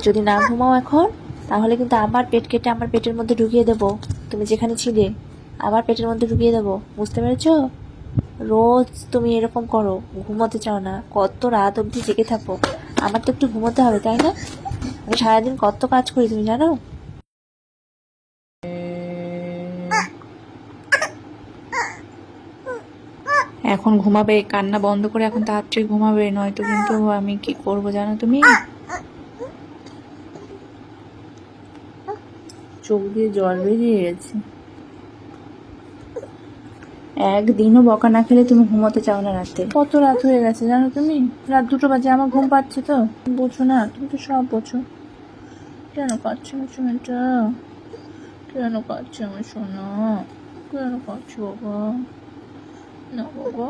যদি না ঘুমাও এখন, তাহলে কিন্তু আবার পেট কেটে আমার পেটের মধ্যে ঢুকিয়ে দেবো। তুমি যেখানে ছিলে আবার পেটের মধ্যে ঢুকিয়ে দেবো, বুঝতে পেরেছো? রোজ তুমি এরকম করো, ঘুমোতে চাও না, কত রাত অবধি জেগে থাকো। আমার তো একটু ঘুমোতে হবে, তাই না? আমি সারাদিন কত কাজ করি তুমি জানো? এখন ঘুমাবে, কান্না বন্ধ করে এখন তাড়াতাড়ি ঘুমাবে, নয়তো কিন্তু আমি কি করব জানো তুমি? চোখ দিয়ে জল বেরিয়ে গেছে। একদিনও বকা না খেলে তুমি ঘুমোতে চাও না রাতে। কত রাত হয়ে গেছে জানো তুমি? রাত 2টো বাজে, আমার ঘুম পাচ্ছে তো। বোঝো না, তুমি তো সব বোঝো। কেন কাঁদছো আমার সোনাটা? কেন কাঁদছো আমার সোনা? কেন কাঁদছো বাবা? না বাবা,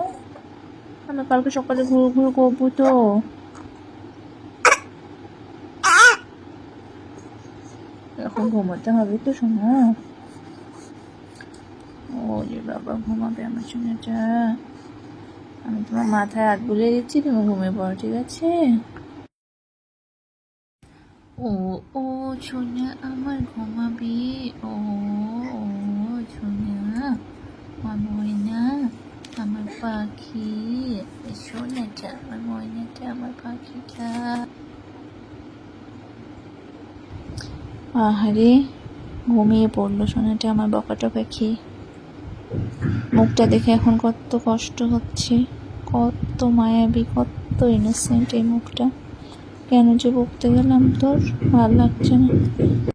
আমি কালকে সকালে ঘুরু ঘুরু করবো তো। এখন ঘুমাতে হবে তো সোনা। ওরে বাবা, ঘুমাবে আমার সোনাটা। আমি তোমার মাথায় হাত বুলিয়ে দিচ্ছি, তুমি ঘুমিয়ে পড়ো, ঠিক আছে? ও ও সোনা আমার ঘুমাবে। ও ও সোনা, আমার ময়না, আমার পাখি, সোনাটা, আমার ময়নাটা, আমার পাখিটা। আহারে, ঘুমিয়ে পড়লো সোনাটা আমার বকাটা পাখি। মুখটা দেখে এখন কত কষ্ট হচ্ছে, কত মায়াবী, কত ইনোসেন্ট এই মুখটা। কেন যে বকতে গেলাম তোর, ভালো লাগছে না।